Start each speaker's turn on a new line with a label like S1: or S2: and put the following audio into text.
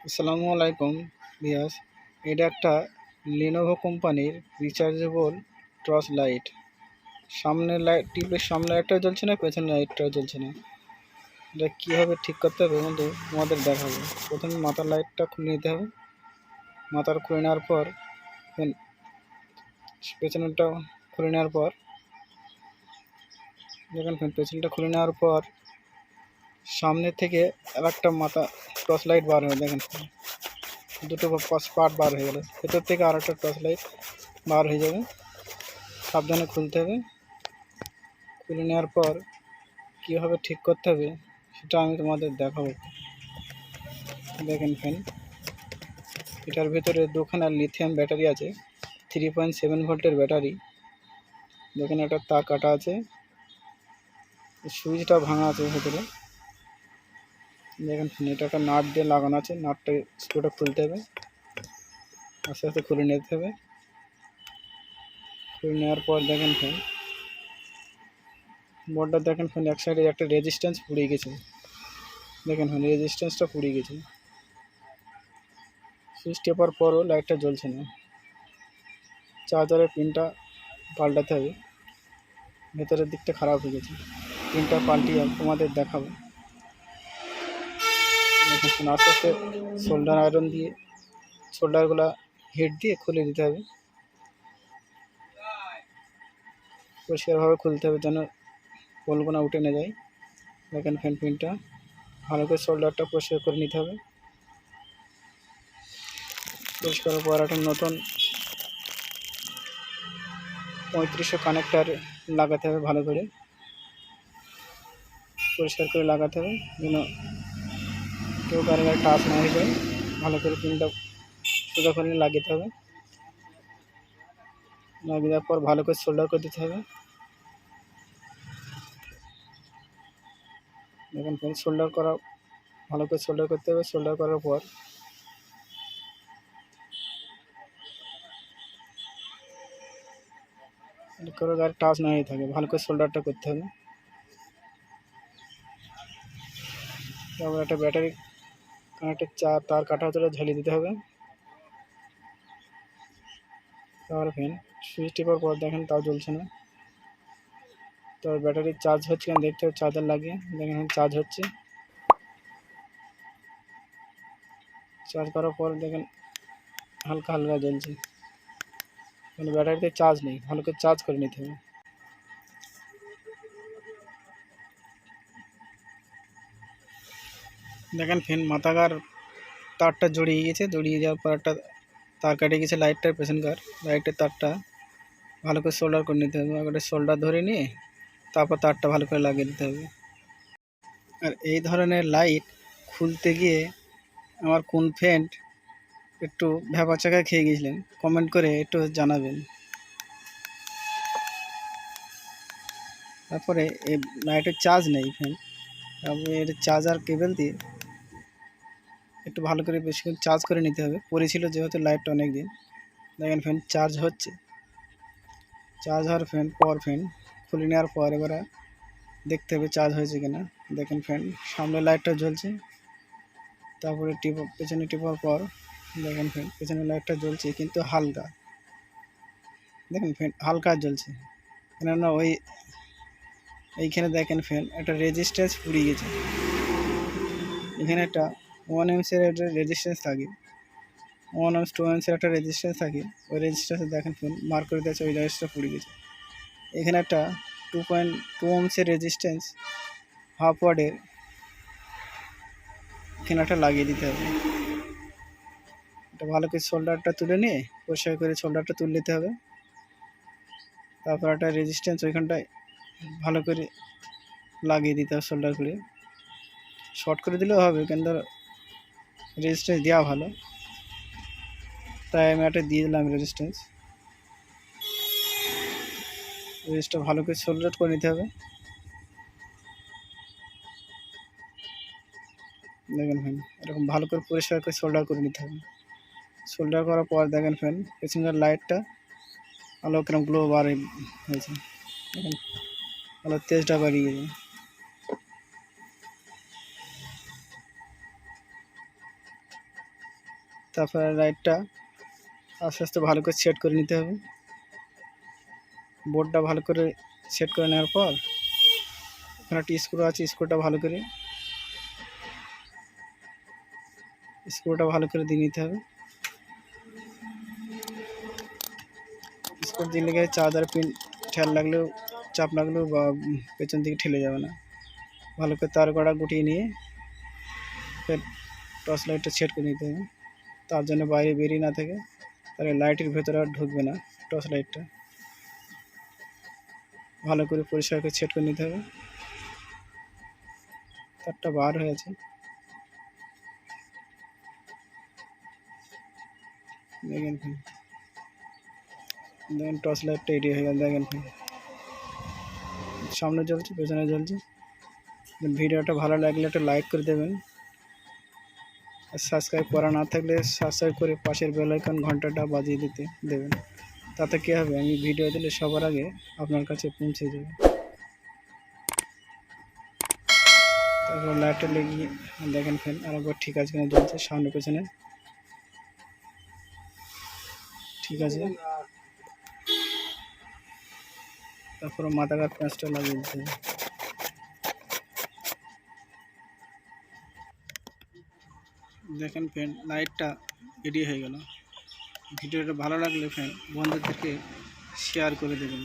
S1: আসসালামু আলাইকুম ভিয়াস। এটা একটা লিনোভো কোম্পানির রিচার্জেবল টর্চ লাইট। সামনের লাইট টিপের সামনে লাইটটাও জ্বলছে না, পেছনের লাইটটাও জ্বলছে না। এটা কীভাবে ঠিক করতে হবে বন্ধু তোমাদের দেখাবো। প্রথমে মাথার লাইটটা খুলে নিতে হবে। মাথার খুলে নেওয়ার পর পেছনেরটাও খুলে নেওয়ার পর দেখেন পেছনটা খুলে নেওয়ার পর সামনে থেকে আর একটা মাথা টর্চ লাইট বার হবে। দেখেন দুটো পার্ট বার হয়ে গেল, ভেতর থেকে আর একটা টর্চ লাইট বার হয়ে যাবে। সাবধানে খুলতে হবে। খুলে নেওয়ার পর কীভাবে ঠিক করতে হবে সেটা আমি তোমাদের দেখাবো। দেখেন এটার ভেতরে দুখানা লিথিয়াম ব্যাটারি আছে, 3.7 ভোল্টের ব্যাটারি। দেখেন একটা তার কাটা আছে, সুইচটা ভাঙা আছে ভেতরে। দেখেন এটা একটা নাট দিয়ে লাগানো আছে, নাটটা স্ক্রুটা খুলতে হবে, আস্তে আস্তে খুলে নিতে হবে। খুলে নেওয়ার পর দেখেন বোর্ডটা দেখেন এক সাইডে একটা রেজিস্ট্যান্স পুড়ে গেছে। দেখেন রেজিস্ট্যান্সটা পুড়ে গেছে। সুইচ টেপার পরও লাইটটা জ্বলছে না। চার্জারের পিনটা পাল্টাতে হবে, ভেতরের দিকটা খারাপ হয়ে গেছে। পিনটা পাল্টিয়ে তোমাদের দেখাবো। দেখুন আস্তে আস্তে সোল্ডার আয়রন দিয়ে সোল্ডারগুলো হিট দিয়ে খুলে দিতে হবে। পরিষ্কারভাবে খুলতে হবে যেন পোলগুনা উঠে না যায়। দেখেন পিনটা ভালো করে সোল্ডারটা পরিষ্কার করে নিতে হবে। পরিষ্কার পর একটা নতুন 3500 কানেক্টার লাগাতে হবে। ভালো করে পরিষ্কার করে লাগাতে হবে যেন কেউ কারো গায়ে টাচ না হয়ে যায়। ভালো করে পিনটা সোজা করে লাগিয়ে হবে। লাগিয়ে দেওয়ার পর ভালো করে সোল্ডার করে দিতে হবে। দেখেন সোল্ডার করা ভালো করে সোল্ডার করতে হবে। সোল্ডার করার পর কারো গায়ে টাচ না হয়ে থাকে, ভালো করে সোল্ডারটা করতে হবে। তারপর একটা ব্যাটারি কানেক্টের তার কাটা হতে ঝালিয়ে দিতে হবে। তারপরে সুইচ টিপার পর দেখেন তাও জ্বলছে না। তো ব্যাটারি চার্জ হচ্ছে কিনা দেখতে হবে। চার্জার লাগিয়ে দেখেন চার্জ হচ্ছে। চার্জ করার পর দেখেন হালকা হালকা জ্বলছে, মানে ব্যাটারিতে চার্জ নেই। ভালো করে চার্জ করে নিতে হবে। দেখেন মাথাকার তারটা জড়িয়ে গেছে। জড়িয়ে যাওয়ার পর একটা তার কেটে গেছে লাইটটার পেছনকার। লাইটের তারটা ভালো করে সোল্ডার করে নিতে হবে। একটা সোল্ডার ধরে নিয়ে তারপর তারটা ভালো করে লাগিয়ে দিতে হবে। আর এই ধরনের লাইট খুলতে গিয়ে আমার কোন ফ্রেন্ড একটু ভ্যাবাচাকা খেয়ে গিয়েছিলেন, কমেন্ট করে একটু জানাবেন। তারপরে এই লাইটের চার্জ নেই তারপরে এর চার্জার কেবল দিয়ে একটু ভালো করে বেশিক্ষণ চার্জ করে নিতে হবে। পড়েছিল যেহেতু লাইটটা অনেক দিন। দেখেন চার্জ হচ্ছে। চার্জ হওয়ার পর খুলে নেওয়ার পর এবারে দেখতে হবে চার্জ হয়েছে কিনা। দেখেন সামনে লাইটটা জ্বলছে। তারপরে পেছনে টিপার পর দেখেন পেছনে লাইটটা জ্বলছে কিন্তু হালকা। দেখেন হালকা জ্বলছে, কেননা এইখানে দেখেন একটা রেজিস্ট্যান্স পুড়িয়ে গেছে। এখানে একটা 1 amps-এর একটা রেজিস্ট্যান্স থাকে, 1 amps 2 amps-এর একটা রেজিস্ট্যান্স থাকে। ওই রেজিস্ট্যান্সে দেখেন মার্ক করে দিয়েছে, ওই রেজিস্ট্যান্সটা পুড়ে গেছে। এখানে একটা 2.2 ohms-এর রেজিস্ট্যান্স হাফ ওয়াটের এখানে একটা লাগিয়ে দিতে হবে। এটা ভালো করে সোল্ডারটা তুলে নিয়ে পরিষ্কার করে সোল্ডারটা তুলে নিতে হবে। তারপর একটা রেজিস্ট্যান্স ওইখানটায় ভালো করে লাগিয়ে দিতে হবে সোল্ডার করে। শর্ট করে দিলেও হবে, কিন্তু রেজিস্ট্যান্স দেওয়া ভালো, তাই আমি একটা দিয়ে দিলাম রেজিস্ট্যান্সটা ভালো করে সোল্ডার করে নিতে হবে। দেখেন এরকম ভালো করে পরিষ্কার করে সোল্ডার করে নিতে হবে। সোল্ডার করার পর দেখেন পেছনের লাইটটা আলো কিরকম গ্লো বার হয়েছে। দেখেন আলো তেজটা বাড়িয়ে গেছে। তারপরে লাইটটা আস্তে আস্তে ভালো করে সেট করে নিতে হবে। বোর্ডটা ভালো করে সেট করে নেওয়ার পর এখানে একটা স্ক্রু আছে, স্ক্রুটা ভালো করে দিয়ে নিতে হবে। স্ক্রু দিলে গিয়ে চার্জার পিন ঠেল লাগলেও, চাপ লাগলেও বা পেছন দিকে ঠেলে যাবে না। ভালো করে তার কড়া গুটিয়ে নিয়ে ফের টর্চ লাইটটা সেট করে নিতে হবে। তার জন্য বাইরে বেরিয়ে না থাকে, তাহলে লাইটের ভেতরে আর ঢুকবে না। টর্চ লাইটটা ভালো করে পরিষ্কার করে সেট করে নিতে হবে। তারটা বার হয়েছে, দেখেন টর্চ লাইটটা রেডি হয়ে গেল। দেখেন সামনে জ্বলছে, পেছনে জ্বলছে। ভিডিওটা ভালো লাগলে একটা লাইক করে দেবেন, আর সাবস্ক্রাইব করা না থাকলে সাবস্ক্রাইব করে পাশের বেল আইকন ঘন্টাটা বাজিয়ে দেবেন। তাতে কী হবে, আমি ভিডিও দিলে সবার আগে আপনার কাছে পৌঁছে যাবে। তারপর লাইটটা লেগে দেখেন ফ্যান আরেকবার ঠিক আছে কিনা, জ্বলছে সামনে পেছনে ঠিক আছে। তারপরে মাথাঘাট প্যাঁচটা লাগিয়ে দিতে হবে। দেখেন ফ্যান লাইটটা রেডি হয়ে গেল। ভিডিওটা ভালো লাগলে ফ্যান বন্ধুদেরকে শেয়ার করে দেবেন।